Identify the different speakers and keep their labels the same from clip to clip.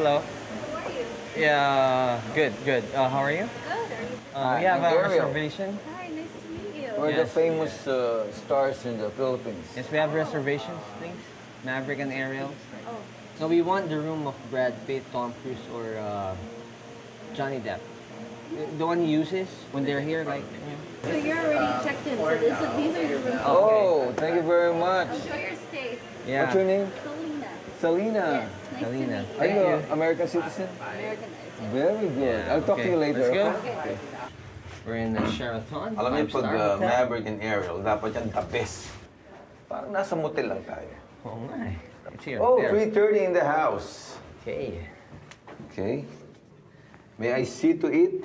Speaker 1: Hello.
Speaker 2: How are you?
Speaker 1: Yeah, good, good. How are you?
Speaker 2: Good.
Speaker 1: We have a
Speaker 3: Ontario.
Speaker 1: reservation.
Speaker 2: Hi, nice to meet you.
Speaker 3: We're the
Speaker 1: Yes.
Speaker 3: famous stars in the Philippines.
Speaker 1: Yes, we have reservations, please. Maverick and Ariel.
Speaker 2: Oh,
Speaker 1: So we want the room of Brad Pitt, Tom Cruise, or Johnny Depp. The one he uses when they're here, like.
Speaker 2: so you're already checked in. So these are your room.
Speaker 3: Oh, thank you very much.
Speaker 2: Enjoy your stay.
Speaker 1: Yeah.
Speaker 3: What's your name?
Speaker 2: Selena.
Speaker 3: Selena.
Speaker 2: Yes, nice
Speaker 1: Selena.
Speaker 2: to meet
Speaker 3: Are
Speaker 2: you.
Speaker 3: you
Speaker 1: Thank
Speaker 3: an American citizen?
Speaker 2: Americanized.
Speaker 3: Very good.
Speaker 1: Yeah,
Speaker 3: I'll talk to
Speaker 1: okay.
Speaker 3: you later.
Speaker 1: Let's go.
Speaker 2: Okay.
Speaker 1: We're in the Sheraton.
Speaker 4: Alam niyo, pag
Speaker 1: five-star hotel.
Speaker 4: Maverick and Ariel, dapat yan the best. Parang nasa motel lang tayo.
Speaker 1: Oo nga eh. It's here.
Speaker 4: Oh,
Speaker 1: there.
Speaker 4: 3:30 in the house.
Speaker 1: Okay.
Speaker 4: Okay. May I see to it?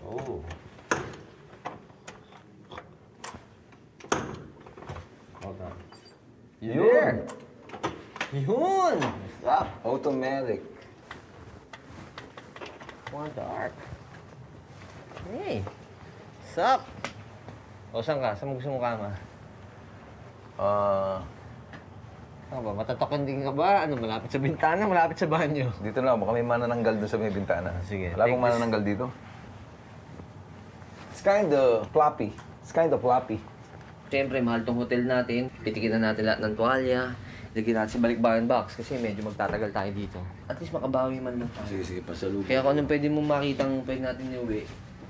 Speaker 4: Oh.
Speaker 1: Hold on.
Speaker 4: Yun.
Speaker 1: There. Yun!
Speaker 4: Stop. Automatic.
Speaker 1: More dark. Hey. Sup? O, saan ka? Saan mo gusto mo kama? Ano ba? Matatokan din ka ba? Ano, malapit sa bintana, malapit sa banyo?
Speaker 4: Dito na, baka may manananggal doon sa may bintana.
Speaker 1: Sige.
Speaker 4: Wala
Speaker 1: Take
Speaker 4: bang
Speaker 1: this.
Speaker 4: manananggal dito? It's kind of floppy. It's kind of floppy.
Speaker 1: Siyempre, mahal tong hotel natin. Pitikin na natin lahat ng tuwalya. Lagyan natin sa balikbayan box kasi medyo magtatagal tayo dito. At least makabawi man lang tayo.
Speaker 4: Sige, sige, pasalubong.
Speaker 1: Kaya kung anong pwede mong makitang pwede natin iuwi,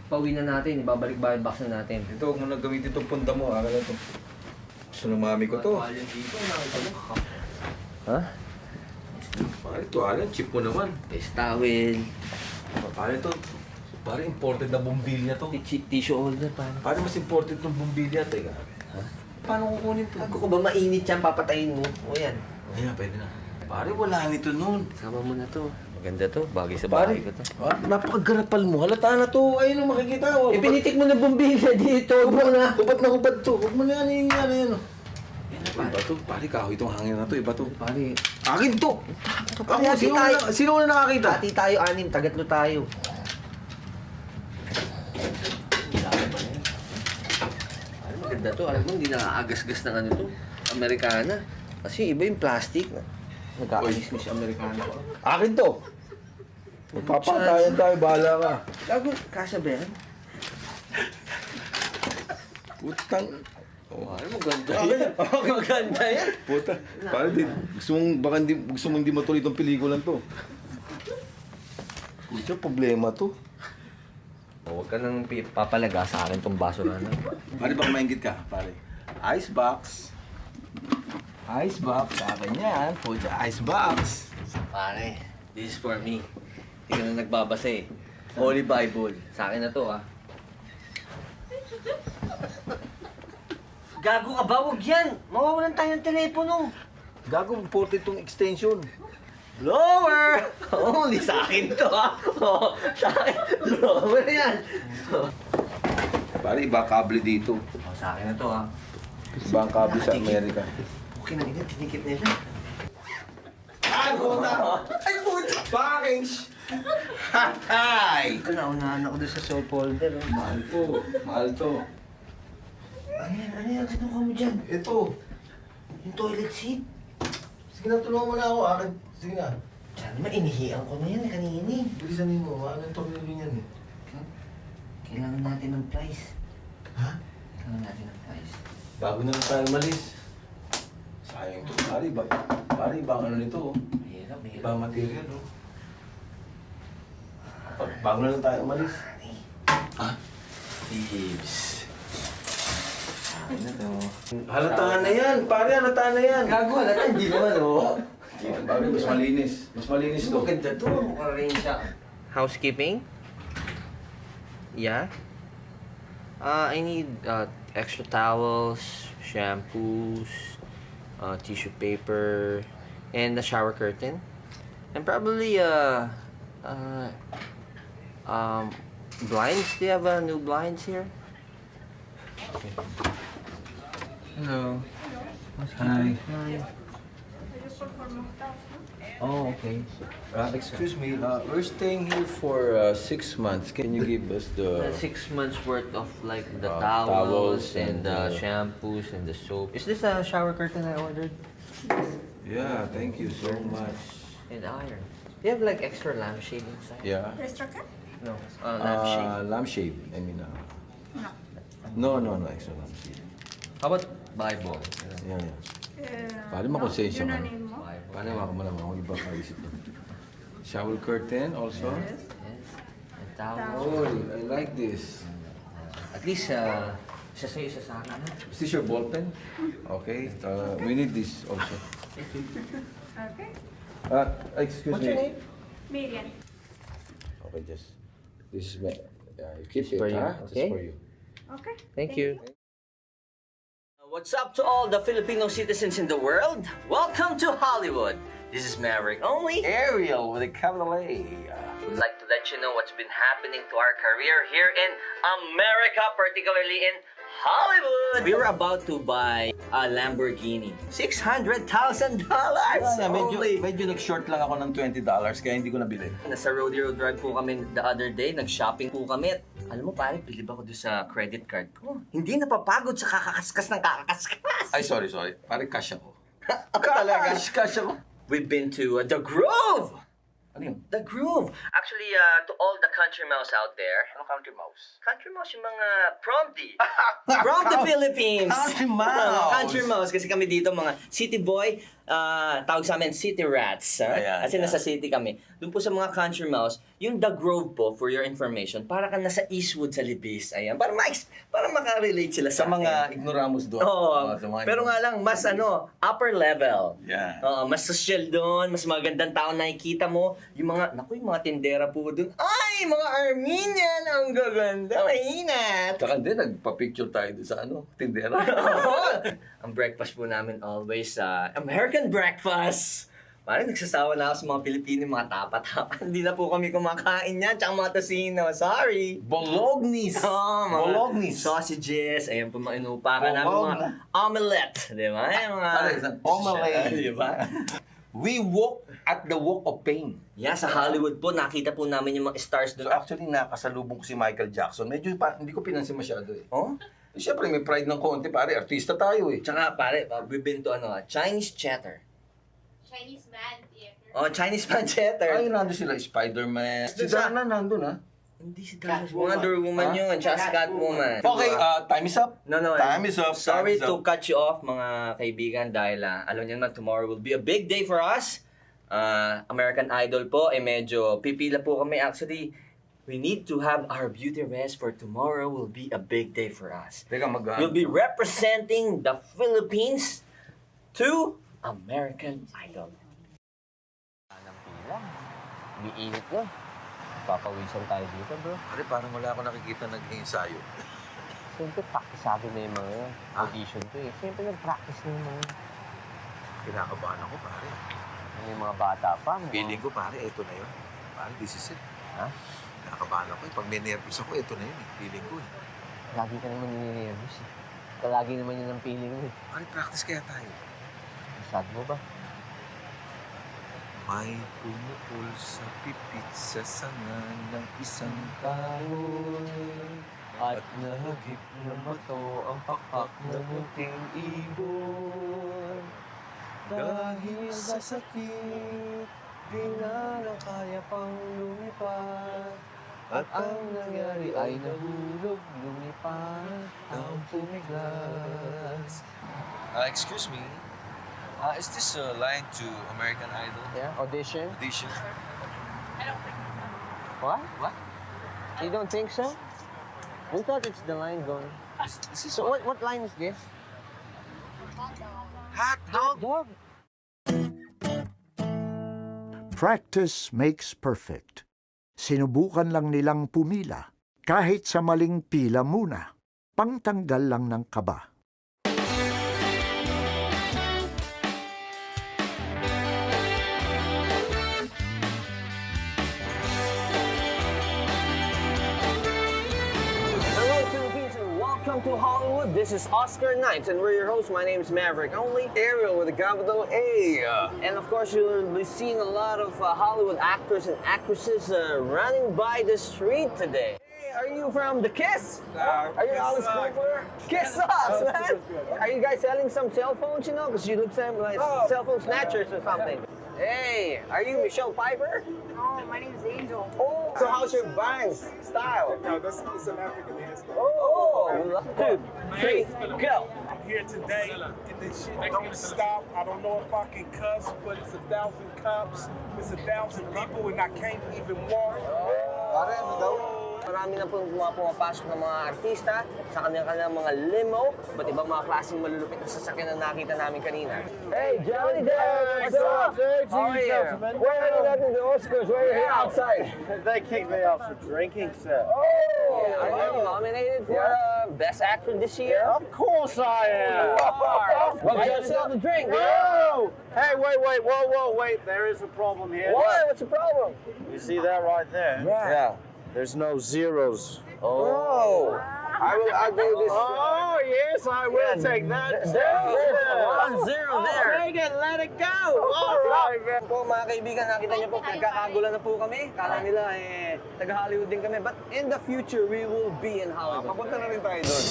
Speaker 1: pauwi na natin, ibabalik-bayan box na natin.
Speaker 4: Ito, huwag mo nang gamitin itong punta mo. Akin na ito. Gusto ng mami ko to.
Speaker 1: Tuwalya dito, nakita mo.
Speaker 4: Ha? Pare, tuwala. Cheap mo naman.
Speaker 1: Face towel,
Speaker 4: Pare, ito. Pare, imported na bumbilya to.
Speaker 1: tissue holder pa.
Speaker 4: Pare, mas imported itong bumbilya. Teka. Ha? Paano kukunin to?
Speaker 1: Ako ba mainit yan, papatayin mo? O yan.
Speaker 4: Ayan, pwede na. Pare, wala nito nun.
Speaker 1: Sama mo na to. Maganda to, bagay sa
Speaker 4: Pare,
Speaker 1: bahay ko to.
Speaker 4: napakagarapal mo. Halata na to. Ayun ang makikita. Oh.
Speaker 1: Pinitik mo na bumbilya dito, huwag na.
Speaker 4: Hubad na hubad to. Huwag mo na yan, yan. Iba to. Pare, kahoy itong hangin na to. Iba to.
Speaker 1: Pare,
Speaker 4: Akin to.
Speaker 1: Pare, hati tayo.
Speaker 4: Sino na nakakita?
Speaker 1: hati tayo, anim, tagatlo tayo. Ano maganda to, alam mo, hindi nakaagas-gas ng ano to. Amerikana. Kasi iba yung plastic. Nagkakalis-mis yung Amerikana ko.
Speaker 4: Akin to. Magpapatayan tayo. Bahala ka.
Speaker 1: Gago, kasya ba yan?
Speaker 4: Putang.
Speaker 1: Oh, ano maganda yan? Maganda yan.
Speaker 4: Puta. Pare, gusto mong, baka hindi, gusto mong hindi matuloy itong pelikulan to. Puta, problema to.
Speaker 1: Huwag ka nang papalaga sa akin tong baso na ano.
Speaker 4: Pare, baka maingit ka, pare. Icebox. Icebox. Sa akin yan. Puta, icebox.
Speaker 1: Pare, this is for me. Hindi ka na nagbabasa eh. Holy Bible. Sa akin na to ah. Gago ka ba? Huwag yan! Mawawalan tayo ng telepono.
Speaker 4: Gago, imported itong extension.
Speaker 1: Lower! Only sa akin to ah. Oh, sa akin. Lower yan.
Speaker 4: Pare, iba kable dito.
Speaker 1: Oh, sa akin na to ah.
Speaker 4: Iba ang kable sa Amerika.
Speaker 1: Okay na ina, tinikit nila.
Speaker 4: Ay, puta! Ay, puta! Package! Hatay!
Speaker 1: Ito na, unahan ako doon sa soap holder. Oh.
Speaker 4: Mahal to. Mahal to.
Speaker 1: Ano yan? Kinuha mo dyan?
Speaker 4: Ito.
Speaker 1: Yung toilet seat.
Speaker 4: Sige na, tulungan mo na ako. Akin. Sige na.
Speaker 1: Diyan naman, inihian ko na yan kanina eh.
Speaker 4: Bilisan mo. Ano yung tornilyo niyan eh?
Speaker 1: Kailangan natin ng price.
Speaker 4: Ha?
Speaker 1: Kailangan natin ng price.
Speaker 4: Bago na lang tayo malis. Sayang to. Pare, ibang ano nito. Oh.
Speaker 1: Mahirap, mahirap.
Speaker 4: Ibang material. Oh. Bago na lang tayo malis. Ha? Thieves.
Speaker 1: Ano to?
Speaker 4: Halatahan na yan. Pare, halatahan na yan.
Speaker 1: Gago, halata, hindi naman oh.
Speaker 4: Pare, mas malinis. Mas malinis to.
Speaker 1: Maganda to. Mukhang siya. Housekeeping? Yeah? I need extra towels, shampoos, tissue paper, and a shower curtain. And probably, blinds. Do you have new blinds here? Okay. Hello.
Speaker 4: Hi.
Speaker 1: Hi. Oh, okay.
Speaker 4: Excuse me, we're staying here for 6 months. Can you give us the...
Speaker 1: 6 months worth of like the
Speaker 4: Towels
Speaker 1: towels and
Speaker 4: and,
Speaker 1: the shampoos and the soap. Is this a shower curtain I ordered?
Speaker 4: Yeah, thank you so much.
Speaker 1: And iron. Do you have like extra lampshade inside?
Speaker 4: Yeah.
Speaker 1: No. Lampshade.
Speaker 4: Lampshade. I mean, no, extra lampshade.
Speaker 1: How about Bible?
Speaker 4: Yeah. Paano makonsensya ka? Paano malaman kung iba ka isip mo? Shower curtain also?
Speaker 1: Yes. And towel.
Speaker 4: Oh, I like this.
Speaker 1: At least, isa sa'yo, isa sa akin.
Speaker 4: Is this your ball pen? Okay. We need this also.
Speaker 2: Okay.
Speaker 4: Excuse
Speaker 1: What's
Speaker 4: me.
Speaker 1: your name?
Speaker 2: Median.
Speaker 4: Okay, just this is my. Yeah, you keep
Speaker 1: It's for
Speaker 4: it,
Speaker 1: you,
Speaker 4: huh?
Speaker 1: okay?
Speaker 4: Just for you.
Speaker 2: Okay.
Speaker 1: Thank you. What's up to all the Filipino citizens in the world? Welcome to Hollywood. This is Maverick Only, Ariel with a capital A. We'd like to let you know what's been happening to our career here in America, particularly in Hollywood. We were about to buy a Lamborghini. $600,000 only.
Speaker 4: Medyo nag-short lang ako ng $20 kaya hindi ko nabili.
Speaker 1: Nasa Rodeo Drive po kami the other day, nag-shopping po kami. Alam mo pare, bilib ako doon sa credit card ko. Hindi napapagod sa kakakaskas ng kakakaskas.
Speaker 4: Ay, sorry. Pare cash ako.
Speaker 1: Ako talaga.
Speaker 4: Cash ako.
Speaker 1: We've been to The Grove.
Speaker 4: Ano yun?
Speaker 1: The Grove. Actually, to all the country mouse out there.
Speaker 4: Ano country mouse?
Speaker 1: Country mouse yung mga from the Philippines.
Speaker 4: Country mouse.
Speaker 1: Country mouse. Kasi kami dito mga city boy, tawag sa amin city rats.
Speaker 4: Ayan,
Speaker 1: Kasi
Speaker 4: yeah.
Speaker 1: nasa city kami. Doon po sa mga country mouse, yung The Grove po, for your information, para ka nasa Eastwood sa Libis. Ayan. Para makarelate sila
Speaker 4: Sa
Speaker 1: sa
Speaker 4: mga
Speaker 1: atin.
Speaker 4: ignoramus doon.
Speaker 1: Oo.
Speaker 4: Sa mga
Speaker 1: Pero nga lang, mas upper level.
Speaker 4: Yeah.
Speaker 1: Oo, mas social doon, mas magandang tao nakikita mo. Yung mga tindera po doon. Ay, mga Armenian, ang gaganda, mainat.
Speaker 4: Tsaka hindi, nagpa-picture tayo doon sa tindera.
Speaker 1: Ang breakfast po namin always, American breakfast. Parang nagsasawa na ako sa mga Pilipino, mga tapat-tapat. Hindi na po kami kumakain yan, tsaka mga tosino. Sorry.
Speaker 4: Bolognese.
Speaker 1: Mga
Speaker 4: Bolognese.
Speaker 1: sausages, ayan po mga inupakan namin, mga
Speaker 4: Bologna.
Speaker 1: omelette, di ba? Yung mga
Speaker 4: Omelette.
Speaker 1: di ba?
Speaker 4: We walk at the walk of pain.
Speaker 1: Yeah, sa Hollywood po, nakita po namin yung mga stars
Speaker 4: So
Speaker 1: doon.
Speaker 4: actually, nakasalubong ko si Michael Jackson. Medyo hindi ko pinansin masyado eh.
Speaker 1: Oh?
Speaker 4: Siyempre, may pride ng konti, pare. Artista tayo eh.
Speaker 1: Tsaka pare, we've been to Chinese Chatter.
Speaker 2: Chinese man theater.
Speaker 1: Oh, Chinese Man Chatter.
Speaker 4: Ay, nandun sila, Spider-Man. Si
Speaker 1: Doon sa-
Speaker 4: Dana nandun ha.
Speaker 1: Hindi si Dallas. Wonder Woman yun, tsaka Catwoman.
Speaker 4: Okay, time is up.
Speaker 1: No.
Speaker 4: Time is up.
Speaker 1: Sorry
Speaker 4: Time is
Speaker 1: to
Speaker 4: up.
Speaker 1: cut you off, mga kaibigan, dahil alam niyo naman, tomorrow will be a big day for us. American Idol po, medyo pipila po kami. Actually, we need to have our beauty rest for tomorrow will be a big day for us.
Speaker 4: Teka,
Speaker 1: We'll be representing the Philippines to American Idol. Anong pila? Umiinit na. Papawisan tayo dito, bro.
Speaker 4: Pare, parang wala ako nakikita nag-ensayo.
Speaker 1: Siyempre, practice sa akin na yung mga audition ko eh. Siyempre, nag-practice na yung mga,
Speaker 4: Kinakabahan ako, pare.
Speaker 1: yung mga bata pa.
Speaker 4: Feeling ko, pare, eto na yun. Pare, this is it.
Speaker 1: Ha?
Speaker 4: Kinakabahan ako eh. Pag may nervous ako, eto na yun eh. Feeling ko eh.
Speaker 1: Lagi ka naman nire-nervous eh. Lagi naman yun ang feeling mo eh.
Speaker 4: Pare, practice kaya tayo.
Speaker 1: Sad mo ba?
Speaker 4: May pumukol sa pipit sa sanga ng isang taon.
Speaker 1: At nahagip na mato ang pakpak ng munting ibon. Dahil sa sakit, di na lang kaya pang lumipad. At ang nangyari ay nahulog, lumipad, ang pumiglas.
Speaker 5: Excuse me, is this a line to American Idol
Speaker 1: Yeah, audition?
Speaker 5: audition?
Speaker 1: What? What? You don't think so? We thought it's the line going.
Speaker 5: This is
Speaker 1: So what line is this?
Speaker 5: hot dog.
Speaker 1: Dog.
Speaker 6: Practice makes perfect. Sinubukan lang nilang pumila, kahit sa maling pila muna, pangtanggal lang ng kaba.
Speaker 1: Hello, Philippines, and welcome to Hollywood. This is Oscar Knights, and we're your hosts. My name is Maverick Only, Ariel with a capital A. And of course, you'll be seeing a lot of Hollywood actors and actresses running by the street today. Hey, Are you from the Kiss? Are you Alice Cooper? Kiss sucks, man. Are you guys selling some cell phones, you know? Because you look like cell phone snatchers or something. Hey, are you Michelle Pfeiffer?
Speaker 2: Oh, my name is Angel.
Speaker 1: Oh, so how's your band style?
Speaker 7: No, that's it's an African dance.
Speaker 1: Oh, 2, 3, go.
Speaker 7: I'm here today, and this shit don't stop. I don't know if I can cuss, but it's 1,000 cops, it's 1,000 people, and I can't even walk.
Speaker 3: Pare, ano daw?
Speaker 1: Marami na pong pumapasok ng mga artista sa kanilang mga limo, ba't ibang mga klaseng malulupit na sasakyan na nakita namin kanina. Hey, Johnny Depp! What's up? How are you? Where are you at in the Oscars? Where are you here outside?
Speaker 8: They kicked me off for drinking, sir.
Speaker 1: Oh! Are you nominated for Best Actor this year?
Speaker 8: Of course I am.
Speaker 1: Well, get yourself a drink, man.
Speaker 8: No! Hey, wait. There is a problem here.
Speaker 1: What? What's the problem?
Speaker 8: You see that right there?
Speaker 1: Yeah.
Speaker 8: There's no zeros.
Speaker 1: Oh! I'll do this.
Speaker 8: Oh, yes, I will take that.
Speaker 1: There's 1-0 there.
Speaker 8: Take it, let it go. All right, man.
Speaker 1: Po mga kaibigan, nakita niyo po, nagkakagulan na po kami. Kala nila taga-Hollywood din kami. But in the future, we will be in Hollywood.
Speaker 3: Papunta na rin tayo doon.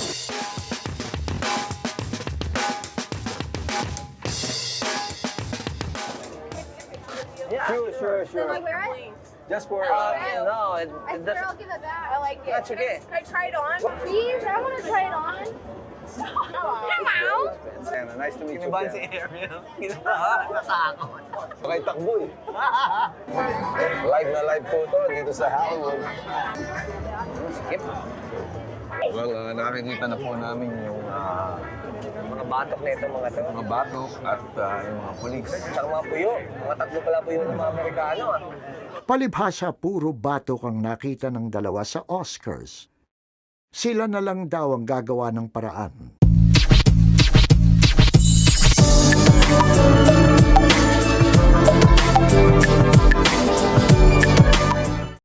Speaker 1: Yeah, sure.
Speaker 2: Like, wear it?
Speaker 1: Just for, no,
Speaker 2: I
Speaker 1: it
Speaker 2: swear I'll
Speaker 1: doesn't.
Speaker 2: give it back. I like it.
Speaker 1: That's okay.
Speaker 2: Can I try it on? Please, I want to try it on. Hello.
Speaker 3: Sienna, nice to meet you.
Speaker 1: Kinibahan si
Speaker 3: Sienna.
Speaker 1: Ariel. Natakot.
Speaker 3: Okay, takbo eh. Live na live po to dito sa Hollywood.
Speaker 1: Skip.
Speaker 3: Well, nakikita na po namin yung
Speaker 1: Mga batok na ito, mga to.
Speaker 3: mga batok at yung mga pulis.
Speaker 1: Tsaka mga puyo. Mga tatlo pala puyo ng mga Amerikano.
Speaker 6: Palibhasa puro batok ang nakita ng dalawa sa Oscars. Sila na lang daw ang gagawa ng paraan